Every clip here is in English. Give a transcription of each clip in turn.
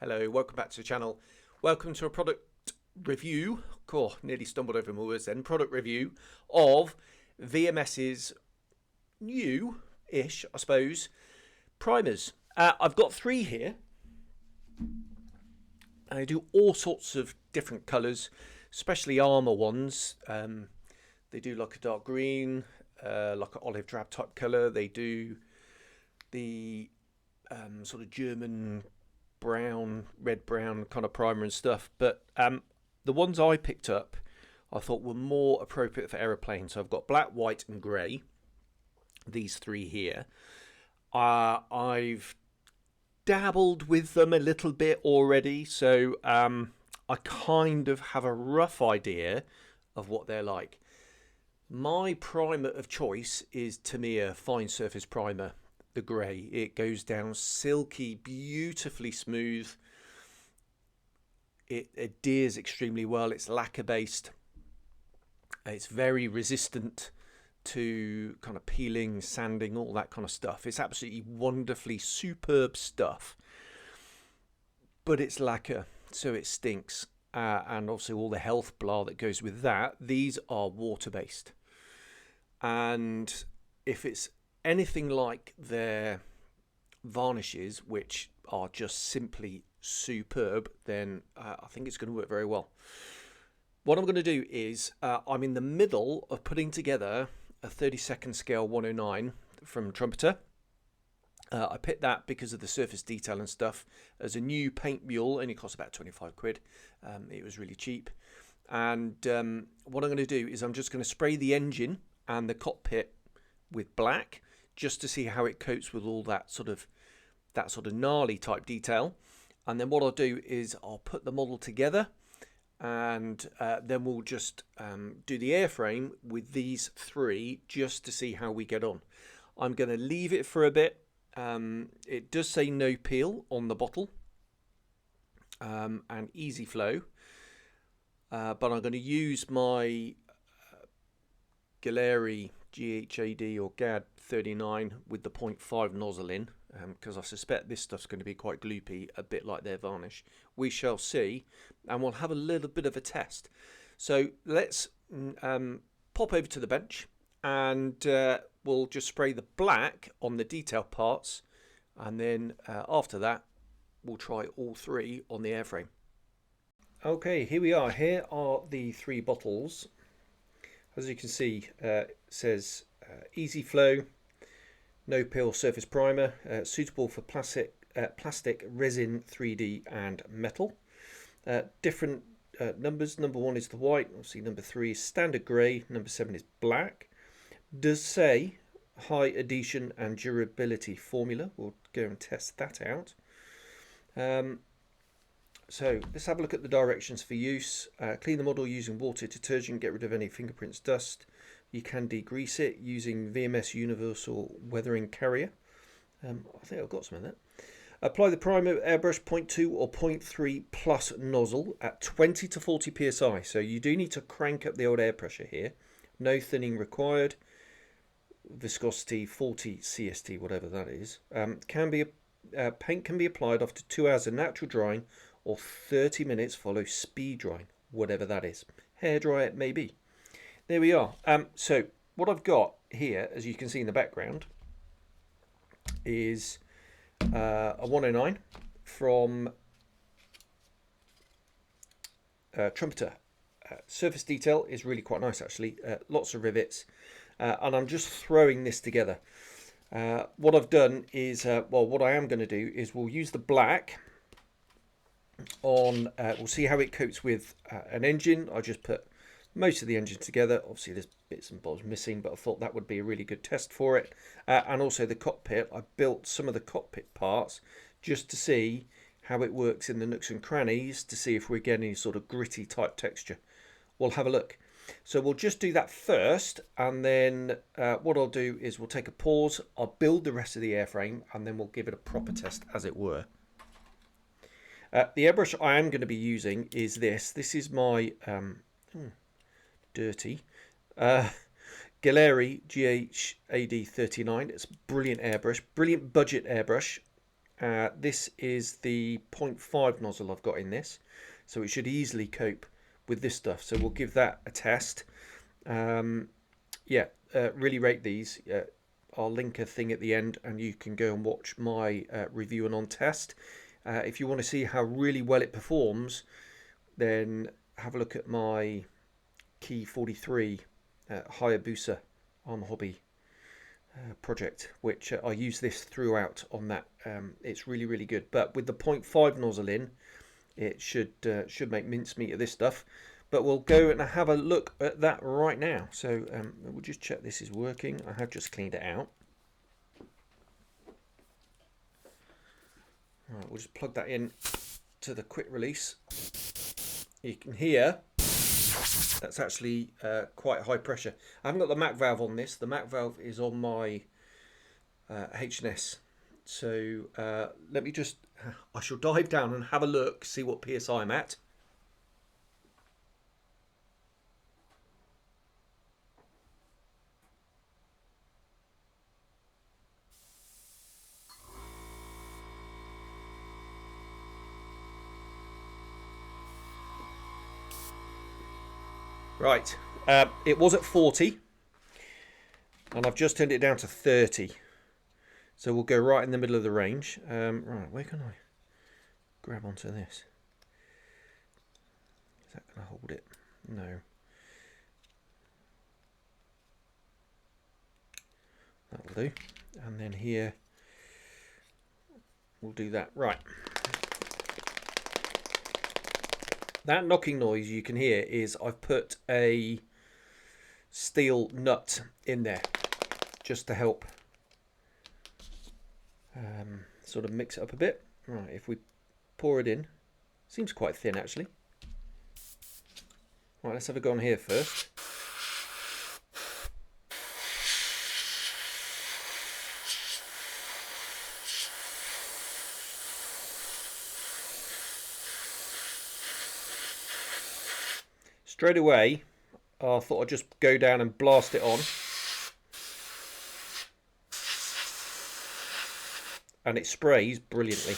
Hello, welcome back to the channel. Welcome to a product review. Cool, nearly stumbled over my words then. Product review of VMS's new-ish, I suppose, primers. I've got three here. I do all sorts of different colours, especially armour ones. They do like a dark green, like an olive drab type colour. They do the sort of German brown, red brown kind of primer and stuff, but the ones I picked up I thought were more appropriate for aeroplanes. So I've got black, white and grey, these three here. I've dabbled with them a little bit already, so I kind of have a rough idea of what they're like. My primer of choice is Tamiya Fine Surface Primer, the grey. It goes down silky, beautifully smooth. It adheres extremely well. It's lacquer based. It's very resistant to kind of peeling, sanding, all that kind of stuff. It's absolutely wonderfully superb stuff, but it's lacquer, so it stinks, and obviously all the health blah that goes with that. These are water based, and if it's anything like their varnishes, which are just simply superb, then I think it's going to work very well. What I'm going to do is I'm in the middle of putting together a 32nd scale 109 from Trumpeter. I picked that because of the surface detail and stuff as a new paint mule. Only cost about 25 quid. It was really cheap. And what I'm going to do is I'm just going to spray the engine and the cockpit with black, just to see how it copes with all that sort of gnarly type detail. And then what I'll do is I'll put the model together, and then we'll just do the airframe with these three just to see how we get on. I'm going to leave it for a bit. It does say no peel on the bottle, and easy flow, but I'm going to use my Galeri GHAD or GAD 39 with the 0.5 nozzle in, because I suspect this stuff's going to be quite gloopy, a bit like their varnish. We shall see, and we'll have a little bit of a test. So let's pop over to the bench, and we'll just spray the black on the detail parts, and then after that we'll try all three on the airframe. Okay, here we are. Here are the three bottles. As you can see, it says easy flow, no peel surface primer, suitable for plastic, resin, 3D and metal. Different numbers. Number 1 is the white, obviously number 3 is standard grey, number 7 is black. Does say high adhesion and durability formula. We'll go and test that out. So let's have a look at the directions for use. Clean the model using water detergent, get rid of any fingerprints, dust. You can degrease it using VMS Universal Weathering Carrier. I think I've got some of that. Apply the primer airbrush 0.2 or 0.3 plus nozzle at 20 to 40 psi. So you do need to crank up the old air pressure here. No thinning required. Viscosity 40 CST, whatever that is. Paint can be applied after 2 hours of natural drying or 30 minutes follow speed drying, whatever that is. Hair dryer maybe. There we are. So what I've got here, as you can see in the background, is a 109 from Trumpeter. Surface detail is really quite nice actually. Lots of rivets, and I'm just throwing this together. What I've done is, well, what I am going to do is we'll use the black on, we'll see how it copes with an engine. I just put most of the engine together. Obviously there's bits and bobs missing, but I thought that would be a really good test for it. And also the cockpit, I built some of the cockpit parts just to see how it works in the nooks and crannies, to see if we're getting any sort of gritty type texture. We'll have a look. So we'll just do that first, and then what I'll do is we'll take a pause, I'll build the rest of the airframe, and then we'll give it a proper test, as it were. The airbrush I am going to be using is this. This is my dirty Galeri GHAD 39. It's a brilliant airbrush, brilliant budget airbrush, This is the 0.5 nozzle I've got in this, so it should easily cope with this stuff. So we'll give that a test. Yeah, really rate these. I'll link a thing at the end and you can go and watch my review and on test. If you want to see how really well it performs, then have a look at my Key 43 Hayabusa on hobby project, which I use this throughout on that. It's really good, but with the 0.5 nozzle in, it should make mincemeat of this stuff. But we'll go and have a look at that right now. So we'll just check this is working. I have just cleaned it out. Right, we'll just plug that in to the quick release. You can hear that's actually quite high pressure. I haven't got the MAC valve on this. The MAC valve is on my H&S. So let me just, I shall dive down and have a look, see what PSI I'm at. Right, it was at 40 and I've just turned it down to 30. So we'll go right in the middle of the range. Right, where can I grab onto this? Is that going to hold it? No. That'll do. And then here, we'll do that. Right. That knocking noise you can hear is I've put a steel nut in there just to help sort of mix it up a bit. Right, if we pour it in, seems quite thin actually. Right, let's have a go on here first. Straight away, I thought I'd just go down and blast it on. And it sprays brilliantly.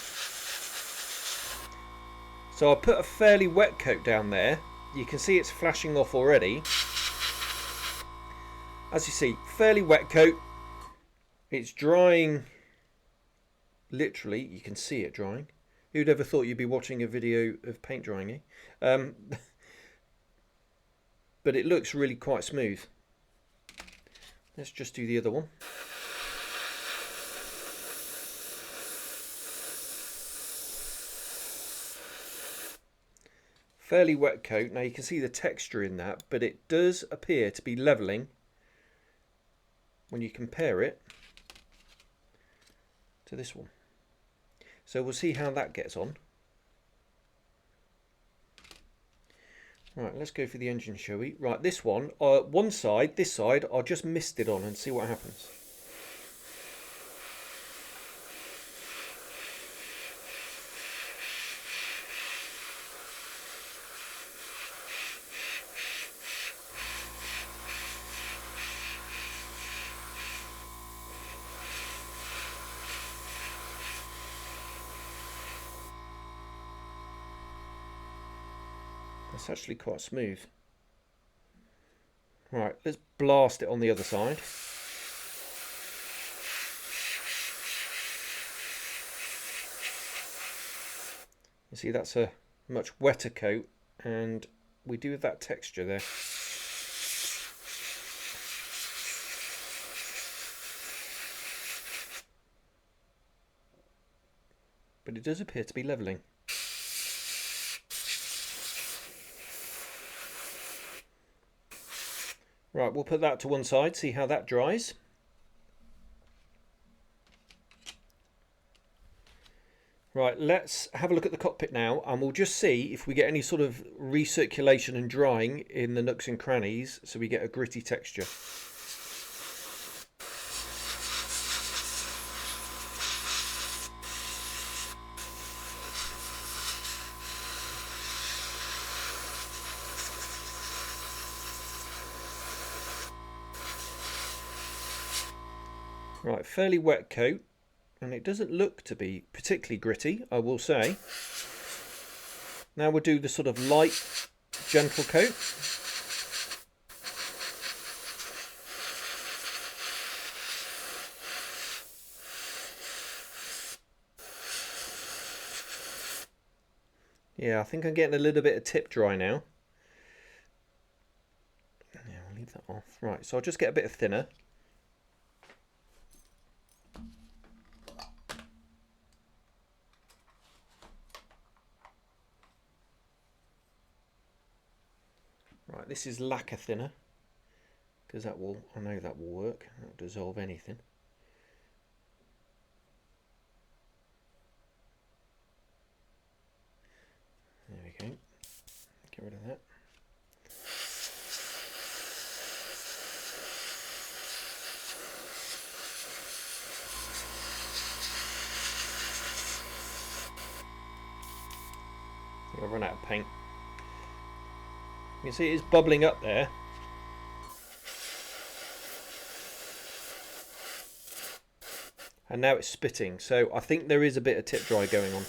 So I put a fairly wet coat down there. You can see it's flashing off already. As you see, fairly wet coat. It's drying. Literally, you can see it drying. Who'd ever thought you'd be watching a video of paint drying, eh? But it looks really quite smooth. Let's just do the other one. Fairly wet coat. Now you can see the texture in that, but it does appear to be leveling when you compare it to this one. So we'll see how that gets on. Right, let's go for the engine, shall we? Right, this one, one side, this side, I'll just mist it on and see what happens. It's actually quite smooth. Right, let's blast it on the other side. You see, that's a much wetter coat, and we do have that texture there. But it does appear to be leveling. Right, we'll put that to one side, see how that dries. Right, let's have a look at the cockpit now, and we'll just see if we get any sort of recirculation and drying in the nooks and crannies, so we get a gritty texture. Right, fairly wet coat, and it doesn't look to be particularly gritty, I will say. Now we'll do the sort of light, gentle coat. Yeah, I think I'm getting a little bit of tip dry now. Yeah, I'll leave that off. Right, so I'll just get a bit of thinner. Right, this is lacquer thinner, because that will, I know that will work. That'll dissolve anything. There we go. Get rid of that. I think I've run out of paint. You can see it is bubbling up there. And now it's spitting, so I think there is a bit of tip dry going on.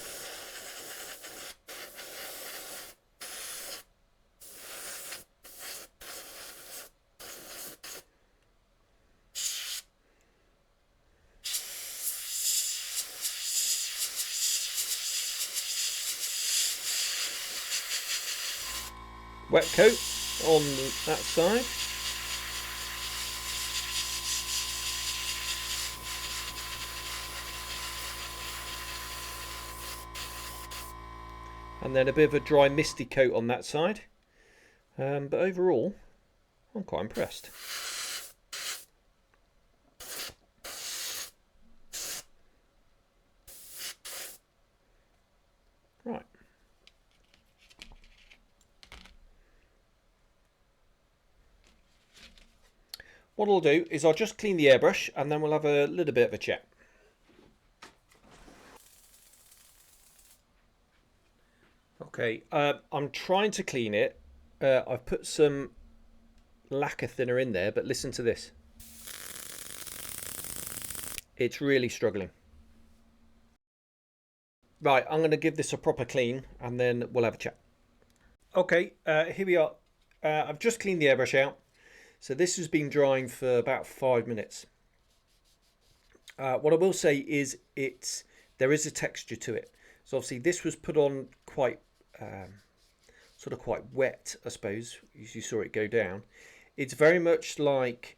Wet coat on that side. And then a bit of a dry misty coat on that side. But overall, I'm quite impressed. Right. What I'll do is I'll just clean the airbrush and then we'll have a little bit of a chat. Okay, I'm trying to clean it. I've put some lacquer thinner in there, but listen to this. It's really struggling. Right, I'm going to give this a proper clean and then we'll have a chat. Okay, here we are. I've just cleaned the airbrush out. So this has been drying for about 5 minutes. What I will say is there is a texture to it. So obviously this was put on quite sort of quite wet, I suppose, as you saw it go down. It's very much like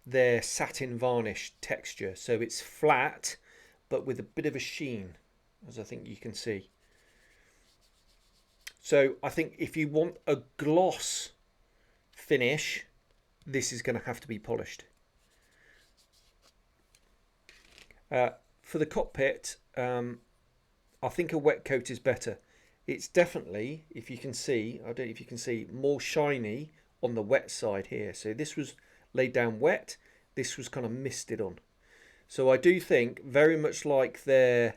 their satin varnish texture. So it's flat, but with a bit of a sheen, as I think you can see. So I think if you want a gloss finish, this is going to have to be polished. For the cockpit, I think a wet coat is better. It's definitely, if you can see, I don't know if you can see, more shiny on the wet side here. So this was laid down wet, this was kind of misted on. So I do think, very much like their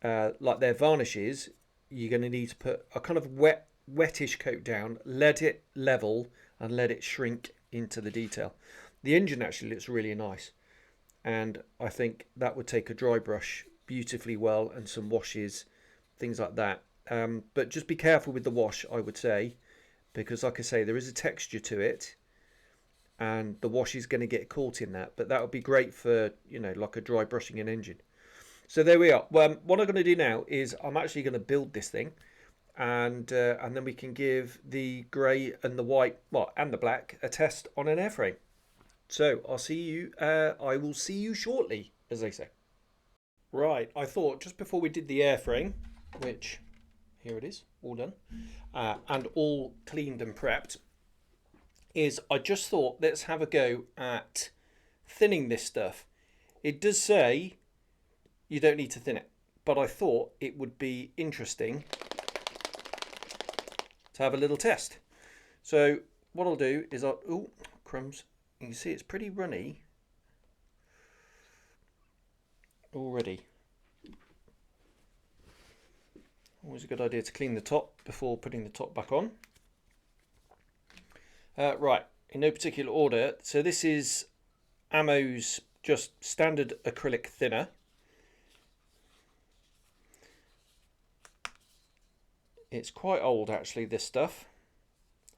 varnishes, you're going to need to put a kind of wettish coat down, let it level and let it shrink into the detail. The engine actually looks really nice, and I think that would take a dry brush beautifully well and some washes, things like that. But just be careful with the wash, I would say, because like I say, there is a texture to it and the wash is going to get caught in that, but that would be great for, you know, like a dry brushing an engine. So there we are. Well, what I'm going to do now is I'm actually going to build this thing, and then we can give the grey and the white, well, and the black, a test on an airframe. So I'll see you. I will see you shortly, as they say. Right. I thought just before we did the airframe, which here it is, all done, and all cleaned and prepped, is I just thought let's have a go at thinning this stuff. It does say you don't need to thin it, but I thought it would be interesting to have a little test. So what I'll do is oh, crumbs, you can see it's pretty runny already. Always a good idea to clean the top before putting the top back on. Right, in no particular order, so this is Ammo's just standard acrylic thinner. It's quite old actually, this stuff.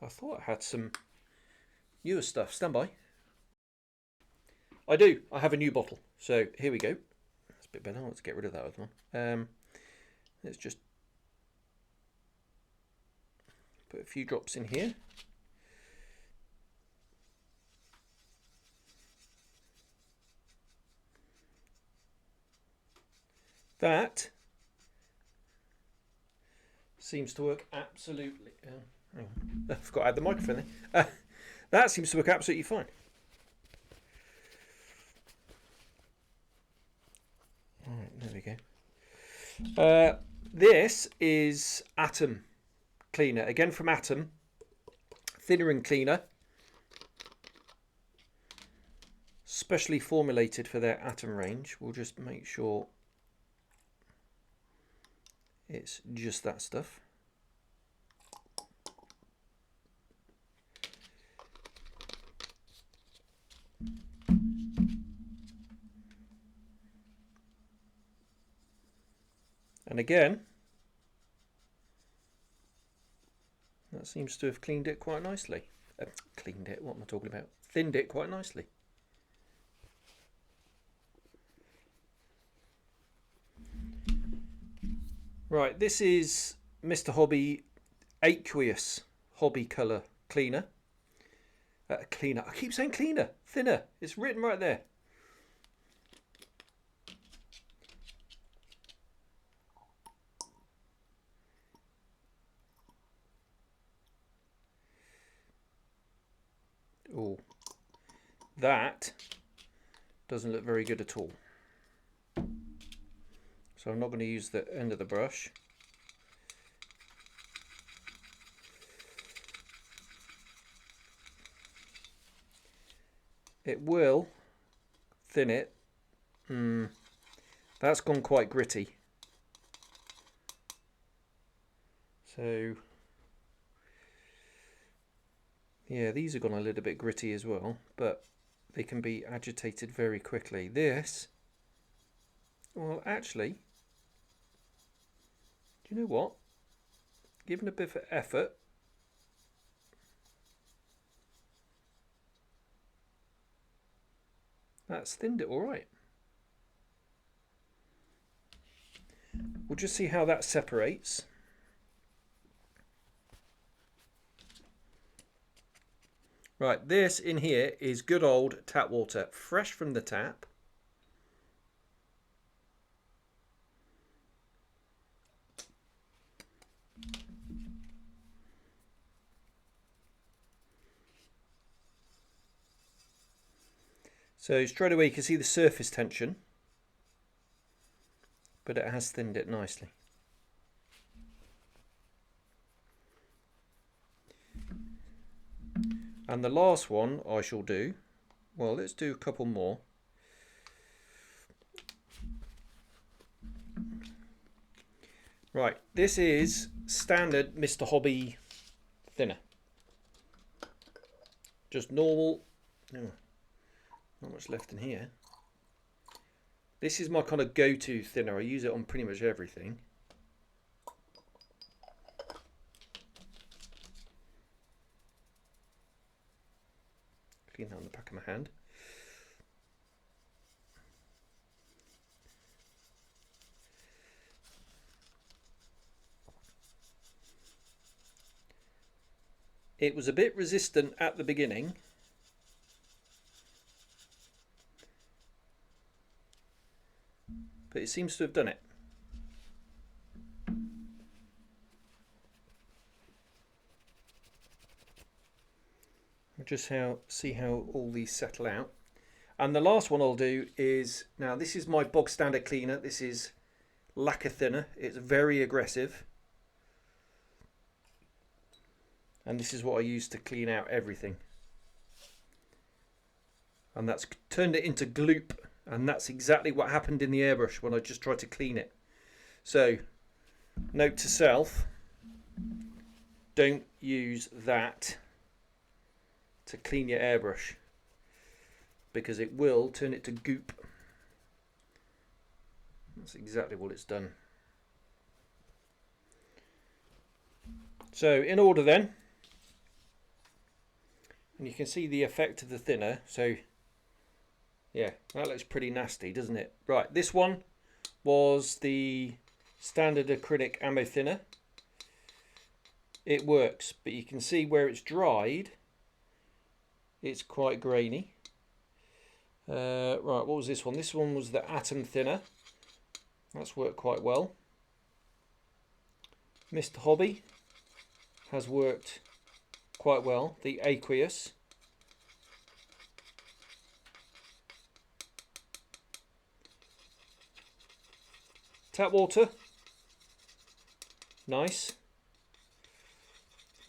I thought I had some newer stuff. Stand by. I do. I have a new bottle. So here we go. That's a bit better. Let's get rid of that other one. Let's just put a few drops in here. That seems to work absolutely. I forgot to add the microphone there. That seems to work absolutely fine. All right, there we go. This is Atom Cleaner, again from Atom, thinner and cleaner, specially formulated for their Atom range. We'll just make sure it's just that stuff. And again, that seems to have cleaned it quite nicely. Cleaned it, what am I talking about? Thinned it quite nicely. Right, this is Mr. Hobby Aqueous Hobby Colour Cleaner. Cleaner, I keep saying cleaner, thinner. It's written right there. Oh, that doesn't look very good at all. So I'm not going to use the end of the brush. It will thin it. That's gone quite gritty. So yeah, these have gone a little bit gritty as well, but they can be agitated very quickly. This, well, actually, do you know what? Given a bit of effort, that's thinned it all right. We'll just see how that separates. Right, this in here is good old tap water, fresh from the tap. So straight away you can see the surface tension, but it has thinned it nicely. And the last one I shall do, well, let's do a couple more. Right, this is standard Mr. Hobby thinner. Just normal. Oh, not much left in here. This is my kind of go-to thinner. I use it on pretty much everything. Clean that on the back of my hand. It was a bit resistant at the beginning, but it seems to have done it. Just see how all these settle out. And the last one I'll do is, now this is my bog standard cleaner. This is lacquer thinner. It's very aggressive. And this is what I use to clean out everything. And that's turned it into gloop. And that's exactly what happened in the airbrush when I just tried to clean it. So, note to self, don't use that to clean your airbrush. because it will turn it to goop. That's exactly what it's done. So in order then, and you can see the effect of the thinner. So yeah, that looks pretty nasty, doesn't it? Right, this one was the standard acrylic ammo thinner. It works, but you can see where it's dried, it's quite grainy. Right, what was this one? This one was the atom thinner. That's worked quite well. Mr. Hobby has worked quite well. The aqueous. Tap water. Nice.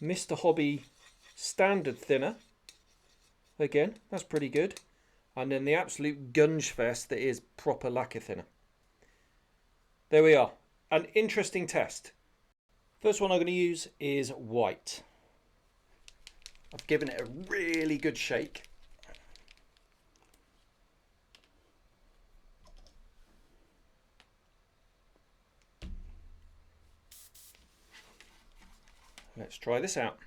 Mr. Hobby standard thinner. Again, that's pretty good. And then the absolute gunge fest that is proper lacquer thinner. There we are. An interesting test. First one I'm going to use is white. I've given it a really good shake. Let's try this out.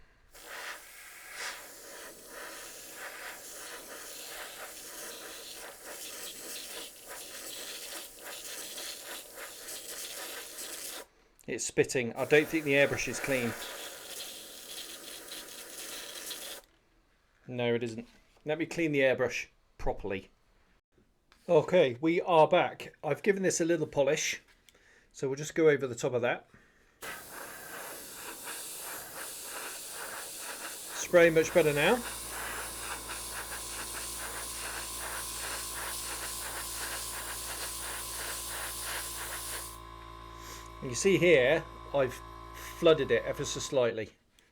It's spitting. I don't think the airbrush is clean. No, it isn't. Let me clean the airbrush properly. Okay, we are back. I've given this a little polish, so we'll just go over the top of that. Spray much better now. And you see here, I've flooded it ever so slightly,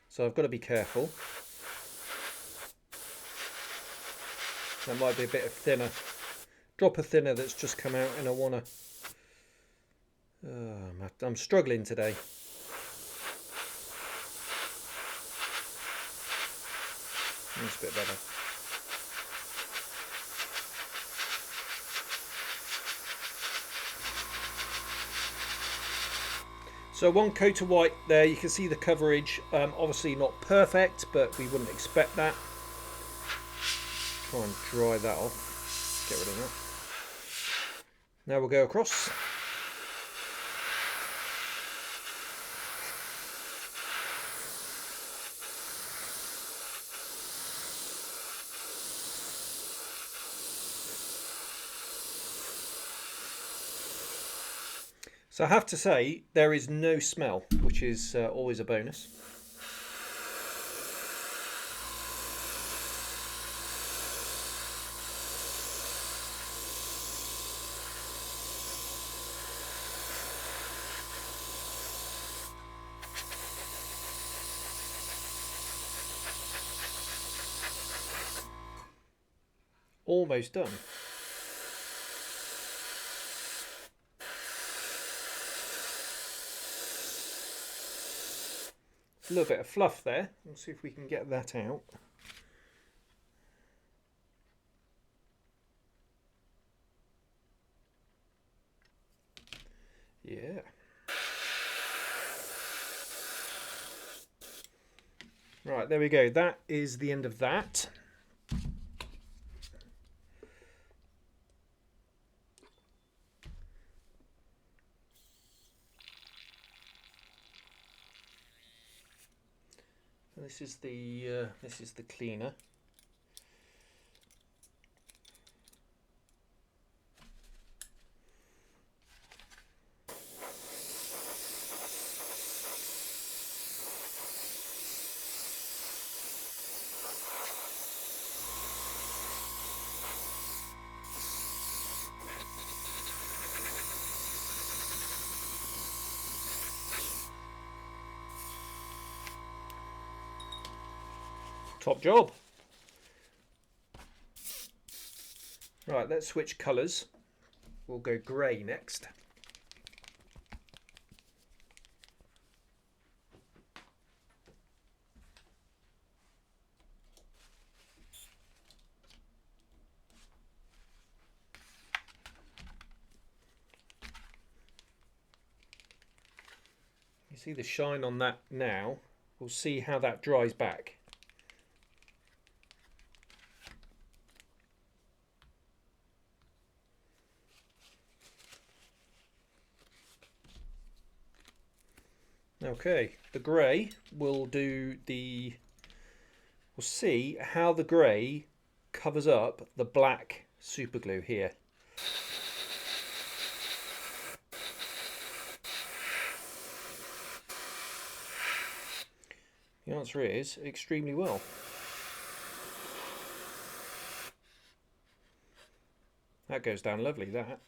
so I've got to be careful. That might be a bit of thinner. Drop of thinner that's just come out, and I want to... I'm struggling today. That's a bit better. So one coat of white there, you can see the coverage, obviously not perfect, but we wouldn't expect that. Try and dry that off, get rid of that. Now we'll go across. So I have to say, there is no smell, which is always a bonus. Almost done. A little bit of fluff there. Let's see if we can get that out. Yeah. Right, there we go. That is the end of that. This is the cleaner. Top job. Right, let's switch colours. We'll go grey next. See the shine on that now. We'll see how that dries back. Okay, the grey will do the... We'll see how the grey covers up the black super glue here. The answer is extremely well. That goes down lovely, that.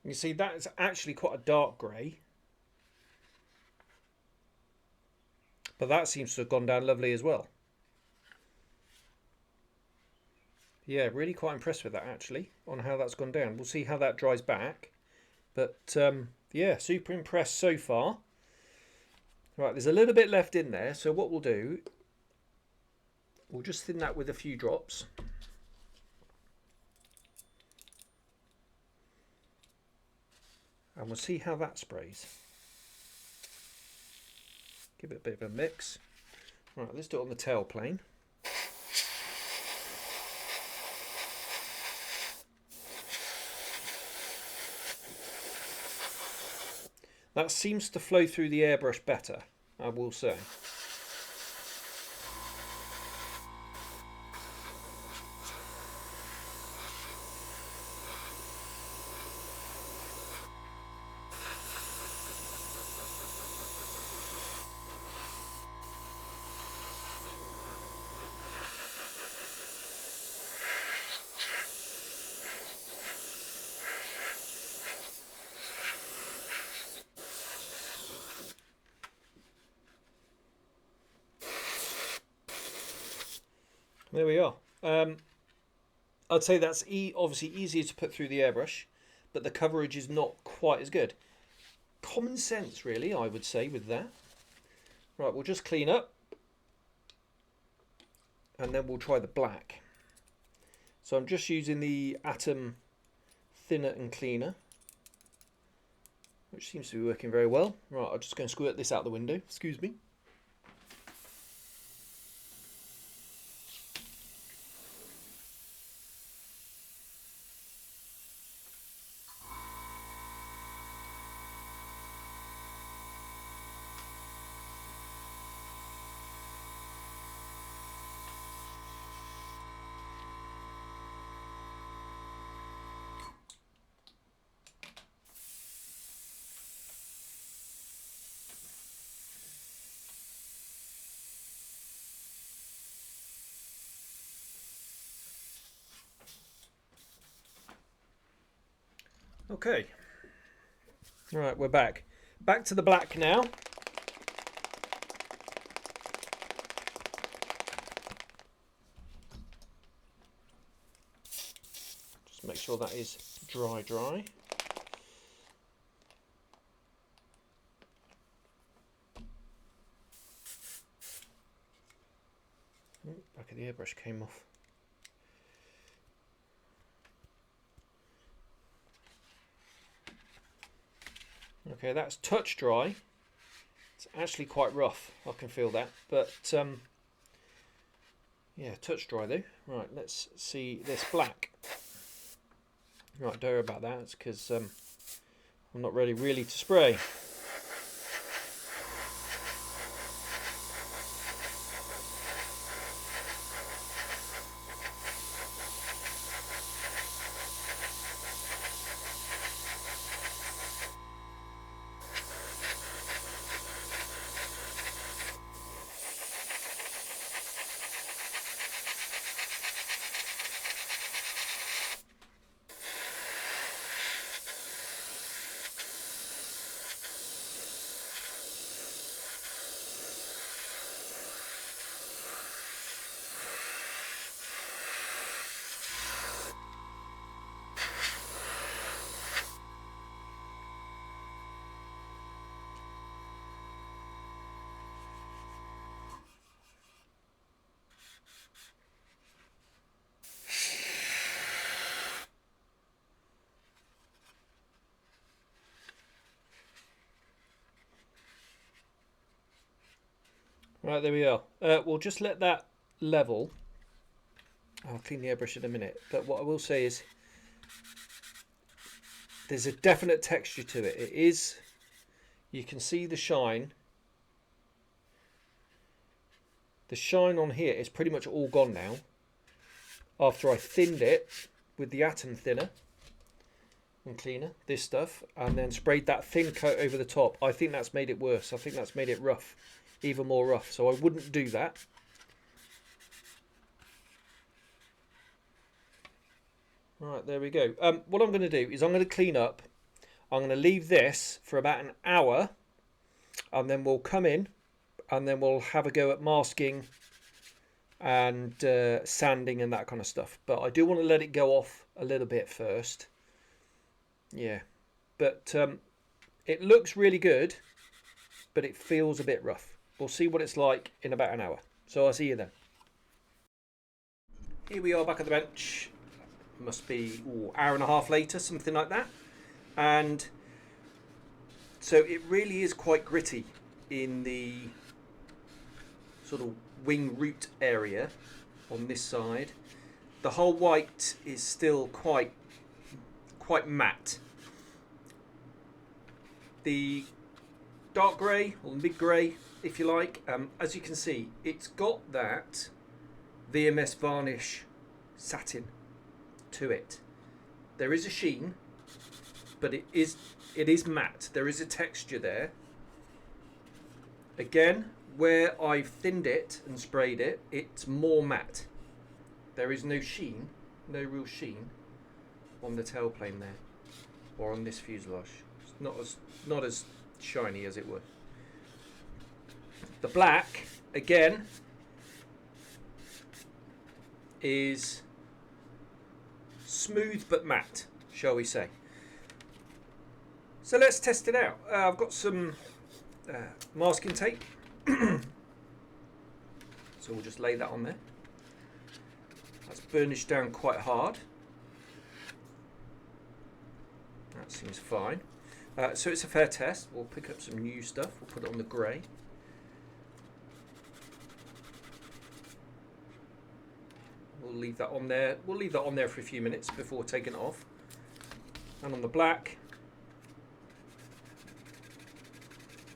You see, that's actually quite a dark grey. But that seems to have gone down lovely as well. Yeah, really quite impressed with that actually, on how that's gone down. We'll see how that dries back. But yeah, super impressed so far. Right, there's a little bit left in there. So what we'll do, we'll just thin that with a few drops. And we'll see how that sprays. Give it a bit of a mix. Right, let's do it on the tail plane. That seems to flow through the airbrush better, I will say. There we are. I'd say that's obviously easier to put through the airbrush, but the coverage is not quite as good. Common sense, really, I would say, with that. Right, we'll just clean up, and then we'll try the black. So I'm just using the Atom thinner and cleaner, which seems to be working very well. Right, I'm just going to squirt this out the window. Excuse me. Okay. Right, we're back. Back to the black now. Just make sure that is dry. Back of the airbrush came off. Okay, that's touch dry. It's actually quite rough. I can feel that, but yeah, touch dry though. Right, let's see this black. Right, don't worry about that. It's because I'm not ready really to spray. Right, there we are. We'll just let that level. I'll clean the airbrush in a minute. But what I will say is there's a definite texture to it. It is, you can see the shine. The shine on here is pretty much all gone now. After I thinned it with the atom thinner and cleaner, this stuff, and then sprayed that thin coat over the top, I think that's made it worse. I think that's made it rough. Even more rough, so I wouldn't do that. Right, there we go. What I'm going to do is I'm going to clean up. I'm going to leave this for about an hour, and then we'll come in, and then we'll have a go at masking and sanding and that kind of stuff. But I do want to let it go off a little bit first. Yeah, but it looks really good, but it feels a bit rough. We'll see what it's like in about an hour. So I'll see you then. Here we are back at the bench. Must be hour and a half later, something like that. And so it really is quite gritty in the sort of wing root area on this side. The whole white is still quite matte. The dark grey or mid grey, if you like, as you can see, it's got that VMS varnish satin to it. There is a sheen, but it is matte. There is a texture there. Again, where I've thinned it and sprayed it, it's more matte. There is no sheen, no real sheen on the tailplane there, or on this fuselage. It's not as shiny as it were. The black, again, is smooth but matte, shall we say. So let's test it out. I've got some masking tape. So we'll just lay that on there. That's burnished down quite hard. That seems fine. So it's a fair test. We'll pick up some new stuff. We'll put it on the grey. We'll leave that on there. We'll leave that on there for a few minutes before taking it off. And on the black,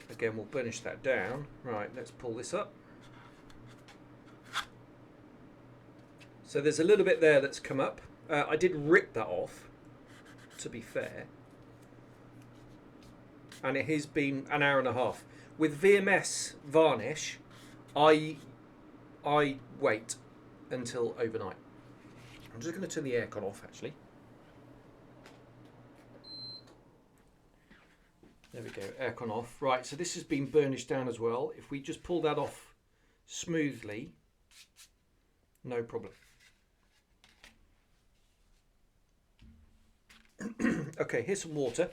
again, we'll burnish that down. Right, let's pull this up. So there's a little bit there that's come up. I did rip that off, to be fair. And it has been an hour and a half. With VMS varnish, I wait until overnight. I'm just going to turn the aircon off, actually. There we go, aircon off. Right, so this has been burnished down as well. If we just pull that off smoothly, no problem. Okay, here's some water.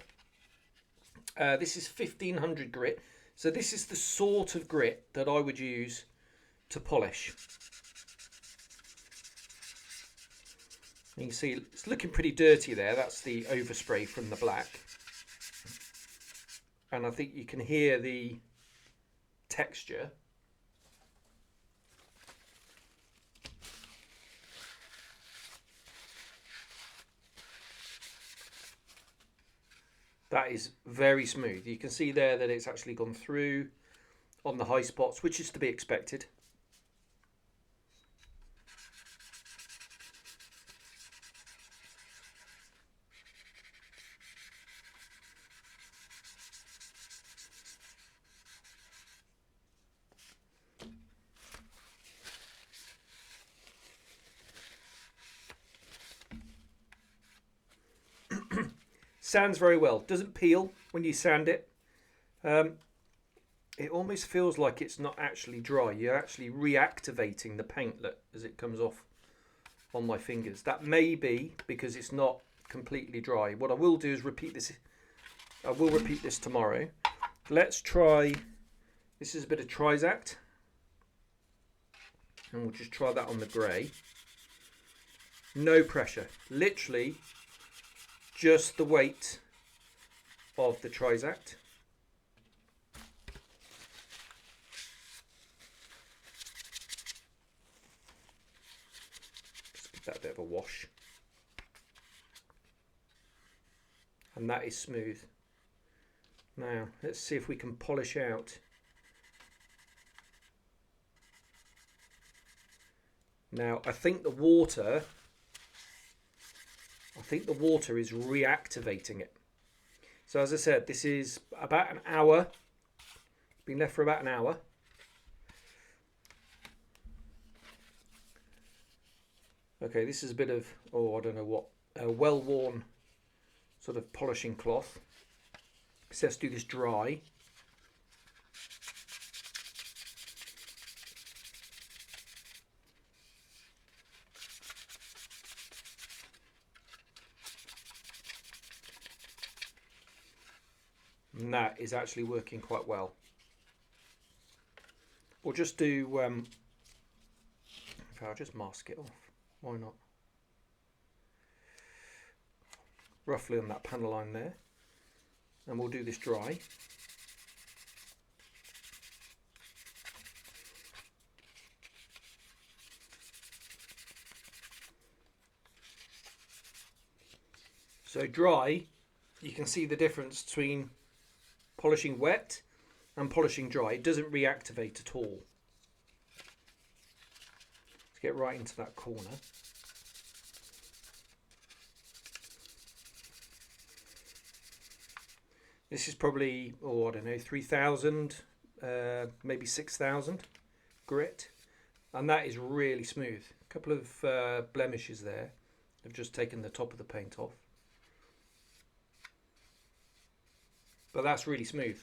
This is 1500 grit. So this is the sort of grit that I would use to polish. You can see it's looking pretty dirty there. That's the overspray from the black. and I think you can hear the texture. That is very smooth. You can see there that it's actually gone through on the high spots, which is to be expected. Sands very well. Doesn't peel when you sand it. It almost feels like it's not actually dry. You're actually reactivating the paint as it comes off on my fingers. That may be because it's not completely dry. What I will do is repeat this. I will repeat this tomorrow. Let's try. This is a bit of Trizact, and we'll just try that on the grey. No pressure. Literally just the weight of the Trizact. Just give that a bit of a wash. And that is smooth. Now, let's see if we can polish out. Now, I think the water is reactivating it. So as I said, this is about an hour. Been left for about an hour. Okay, this is a bit of, I don't know what, a well-worn sort of polishing cloth. So let's do this dry. And that is actually working quite well. We'll just do, I'll just mask it off, why not? Roughly on that panel line there. And we'll do this dry. So dry, you can see the difference between polishing wet and polishing dry. It doesn't reactivate at all. Let's get right into that corner. This is probably, I don't know, 3,000, maybe 6,000 grit. And that is really smooth. A couple of blemishes there. I've just taken the top of the paint off. But that's really smooth.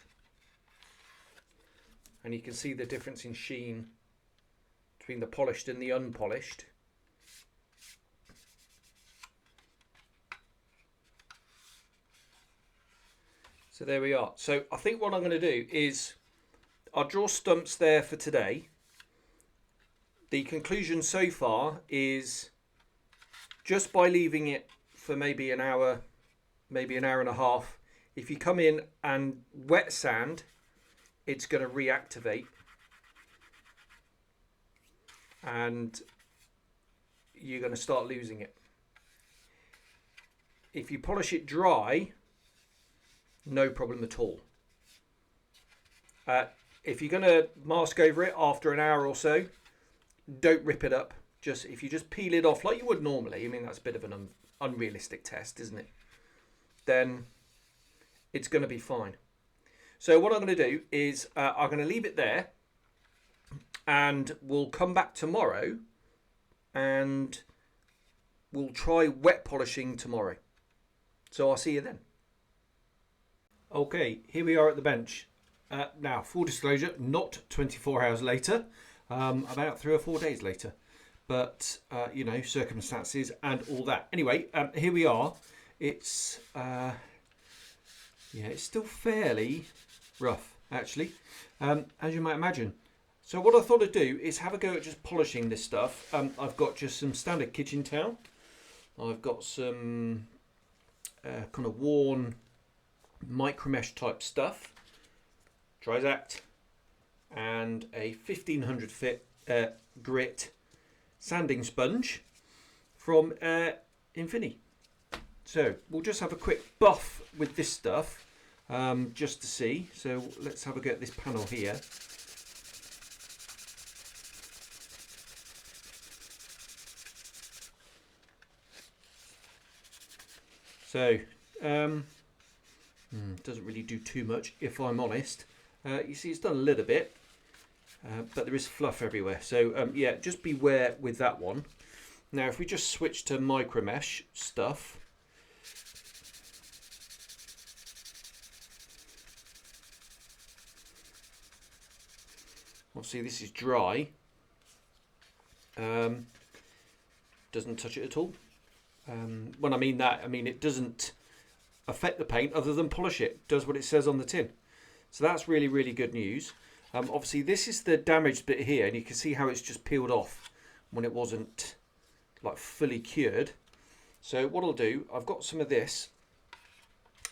And you can see the difference in sheen between the polished and the unpolished. So there we are. So I think what I'm going to do is I'll draw stumps there for today. The conclusion so far is just by leaving it for maybe an hour, maybe an hour and a half, if you come in and wet sand, it's going to reactivate and you're going to start losing it. If you polish it dry, no problem at all. If you're going to mask over it after an hour or so, don't rip it up. If you just peel it off like you would normally, I mean that's a bit of an unrealistic test, isn't it? Then it's going to be fine. So what I'm going to do is I'm going to leave it there and we'll come back tomorrow and we'll try wet polishing tomorrow. So I'll see you then. Okay, here we are at the bench. Now, full disclosure, not 24 hours later, about 3 or 4 days later. But, you know, circumstances and all that. Anyway, here we are. It's, it's still fairly rough, actually, as you might imagine. So what I thought I'd do is have a go at just polishing this stuff. I've got just some standard kitchen towel. I've got some kind of worn micro mesh type stuff. Trizact, and a 1500 grit sanding sponge from Infini. So we'll just have a quick buff with this stuff just to see. So let's have a go at this panel here. So doesn't really do too much, if I'm honest. You see it's done a little bit, but there is fluff everywhere. So yeah, just beware with that one. Now if we just switch to micro mesh stuff, obviously this is dry, doesn't touch it at all. When I mean that, I mean it doesn't affect the paint other than polish it. Does what it says on the tin. So that's really, really good news. Obviously this is the damaged bit here, and you can see how it's just peeled off when it wasn't like fully cured. So what I'll do, I've got some of this,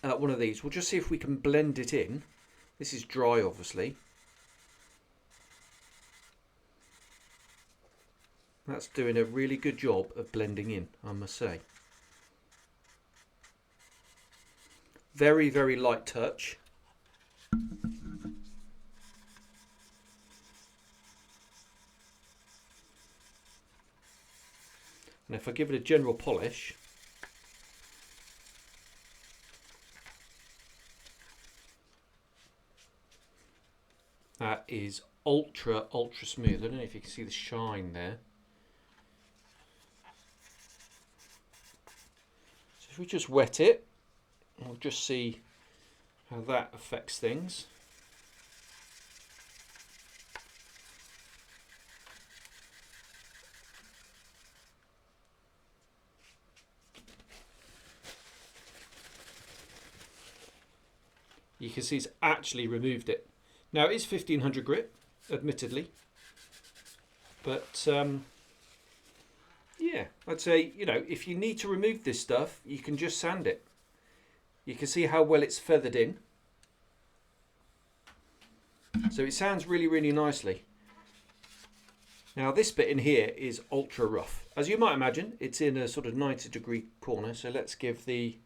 one of these. We'll just see if we can blend it in. This is dry, obviously. That's doing a really good job of blending in, I must say. Very, very light touch. And if I give it a general polish, that is ultra, ultra smooth. I don't know if you can see the shine there. So if we just wet it, we'll just see how that affects things. You can see it's actually removed it. Now it is 1500 grit, admittedly, but yeah, I'd say, you know, if you need to remove this stuff, you can just sand it. You can see how well it's feathered in. So it sounds really, really nicely. Now this bit in here is ultra rough. As you might imagine, it's in a sort of 90-degree corner. So let's give the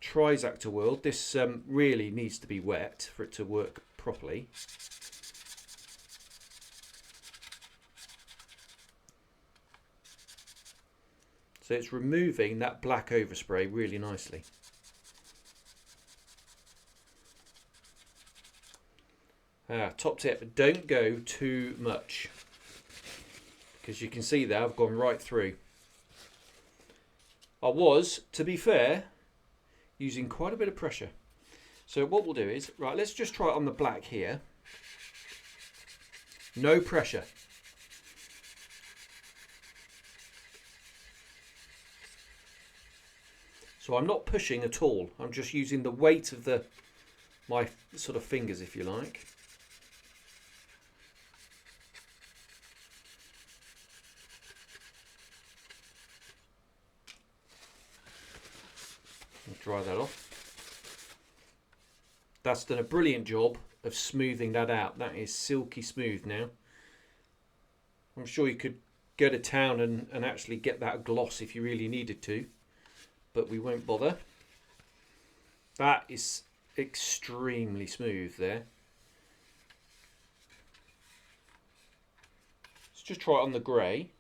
Trizact a whirl. This really needs to be wet for it to work properly. So it's removing that black overspray really nicely. Top tip, don't go too much, because you can see there I've gone right through. I was, to be fair, using quite a bit of pressure. So what we'll do is, right, let's just try it on the black here. No pressure. So I'm not pushing at all. I'm just using the weight of my sort of fingers, if you like. Dry that off. That's done a brilliant job of smoothing that out. That is silky smooth now. I'm sure you could go to town and actually get that gloss if you really needed to, but we won't bother. That is extremely smooth there. Let's just try it on the grey.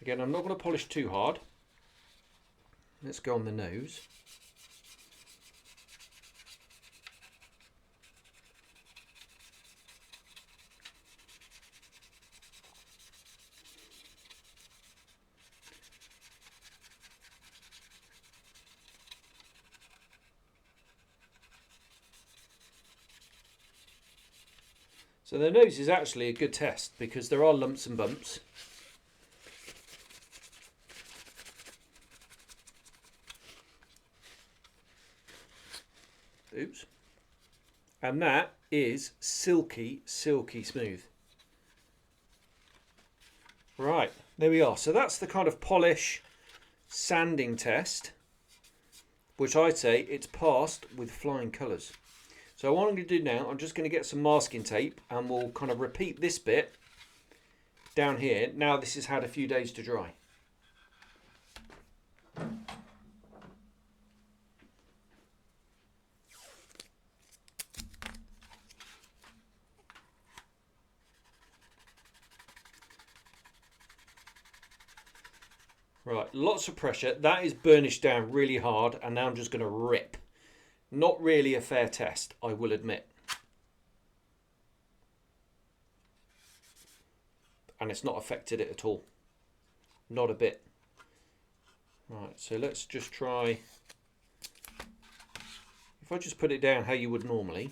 Again, I'm not going to polish too hard. Let's go on the nose. So the nose is actually a good test because there are lumps and bumps. Oops. And that is silky, silky smooth. Right, there we are. So that's the kind of polish sanding test, which I'd say it's passed with flying colours. So what I'm going to do now, I'm just going to get some masking tape and we'll kind of repeat this bit down here. Now this has had a few days to dry. Right, lots of pressure. That is burnished down really hard, and now I'm just going to rip. Not really a fair test, I will admit. And it's not affected it at all. Not a bit. Right, so let's just try. If I just put it down how you would normally.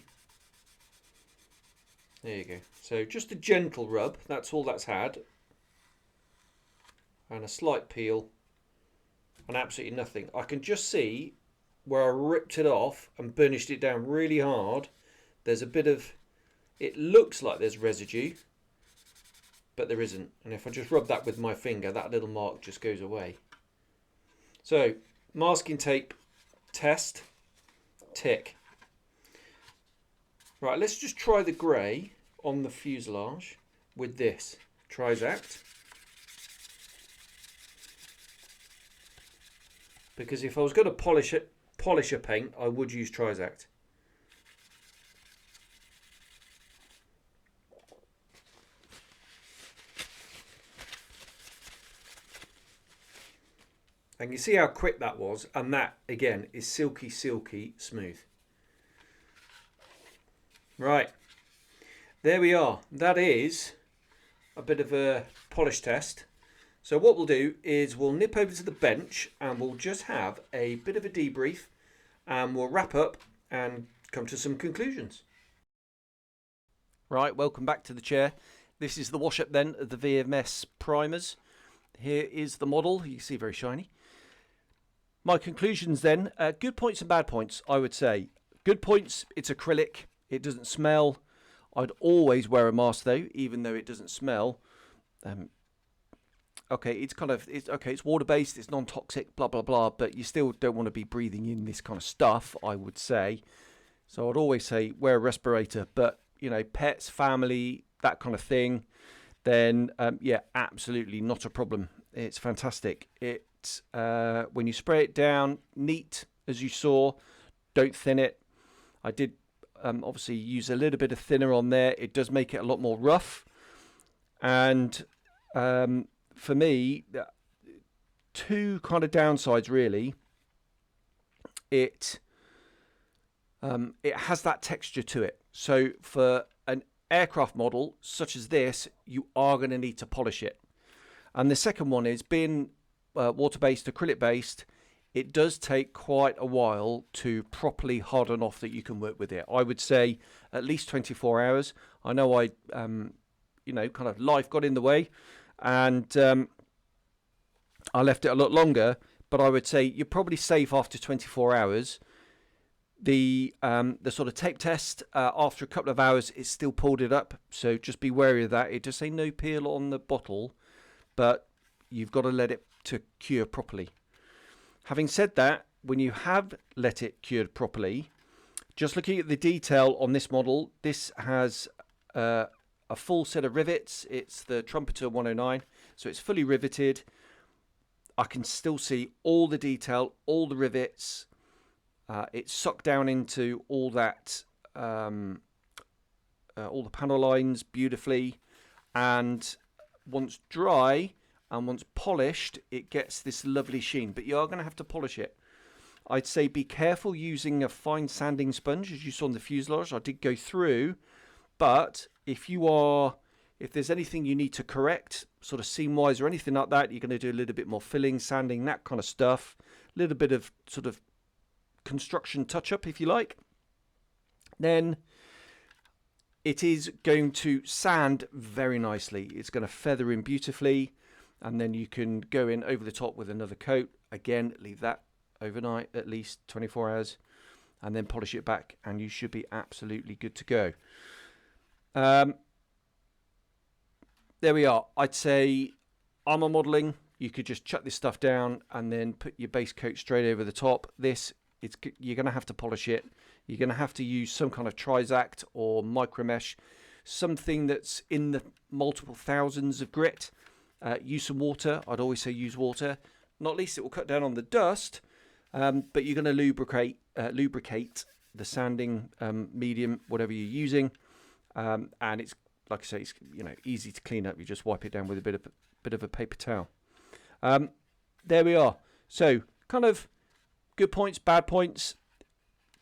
There you go. So just a gentle rub, that's all that's had. And a slight peel. And absolutely nothing. I can just see where I ripped it off and burnished it down really hard. There's a bit of, it looks like there's residue, but there isn't. And if I just rub that with my finger, that little mark just goes away. So, masking tape test, tick. Right, let's just try the grey on the fuselage with this Trizact. Because if I was going to polish a paint, I would use Trizact. And you see how quick that was, and that again is silky, silky smooth. Right, there we are. That is a bit of a polish test. So what we'll do is we'll nip over to the bench and we'll just have a bit of a debrief, and we'll wrap up and come to some conclusions. Right, welcome back to the chair. This is the wash up then of the VMS primers. Here is the model, you can see very shiny. My conclusions then, good points and bad points, I would say. Good points, it's acrylic, it doesn't smell. I'd always wear a mask though, even though it doesn't smell. Okay, it's water-based, it's non-toxic, blah, blah, blah, but you still don't want to be breathing in this kind of stuff, I would say. So I'd always say wear a respirator, but, you know, pets, family, that kind of thing, then, yeah, absolutely not a problem. It's fantastic. It's, when you spray it down, neat, as you saw, don't thin it. I did, obviously, use a little bit of thinner on there. It does make it a lot more rough. And, for me, two kind of downsides really. It has that texture to it. So for an aircraft model such as this, you are going to need to polish it. And the second one is being water-based, acrylic-based, it does take quite a while to properly harden off that you can work with it. I would say at least 24 hours. I know I, you know, kind of life got in the way. And I left it a lot longer, but I would say you're probably safe after 24 hours. The sort of tape test, after a couple of hours, it still pulled it up. So just be wary of that. It does say no peel on the bottle, but you've got to let it to cure properly. Having said that, when you have let it cured properly, just looking at the detail on this model, this has a full set of rivets. It's the Trumpeter 109, so it's fully riveted. I can still see all the detail, all the rivets. It's sucked down into all that, all the panel lines beautifully. And once dry and once polished, it gets this lovely sheen. But you are going to have to polish it. I'd say be careful using a fine sanding sponge, as you saw in the fuselage. I did go through, but if there's anything you need to correct, sort of seam-wise or anything like that, you're going to do a little bit more filling, sanding, that kind of stuff. A little bit of sort of construction touch-up, if you like. Then it is going to sand very nicely. It's going to feather in beautifully, and then you can go in over the top with another coat. Again, leave that overnight, at least 24 hours, and then polish it back, and you should be absolutely good to go. There we are. I'd say armor modeling, you could just chuck this stuff down and then put your base coat straight over the top. This, you're going to have to polish it. you're going to have to use some kind of Trizact or micromesh, something that's in the multiple thousands of grit. Use some water. I'd always say use water. Not least it will cut down on the dust, but you're going to lubricate the sanding medium, whatever you're using, and it's, like I say, it's, you know, easy to clean up. You just wipe it down with a bit of a paper towel. There we are. So kind of good points, bad points.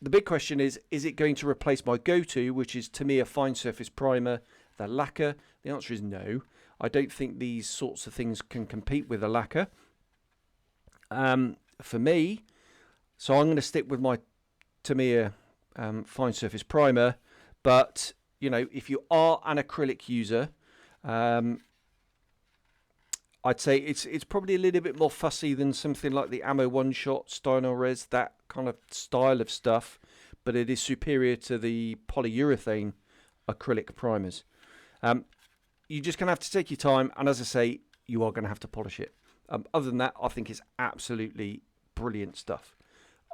The big question is it going to replace my go-to, which is Tamiya fine surface primer, the lacquer? The answer is no. I don't think these sorts of things can compete with a lacquer. For me, so I'm going to stick with my Tamiya fine surface primer. But, you know, if you are an acrylic user, I'd say it's probably a little bit more fussy than something like the Ammo One Shot, Stynol Res, that kind of style of stuff, but it is superior to the polyurethane acrylic primers. You're just going to have to take your time, and as I say, you are going to have to polish it. Other than that, I think it's absolutely brilliant stuff.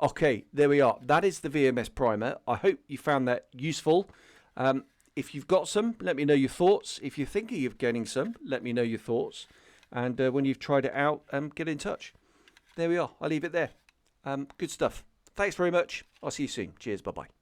Okay, there we are. That is the VMS primer. I hope you found that useful. If you've got some, let me know your thoughts. If you're thinking of getting some, let me know your thoughts. And when you've tried it out, get in touch. There we are. I'll leave it there. Good stuff. Thanks very much. I'll see you soon. Cheers. Bye-bye.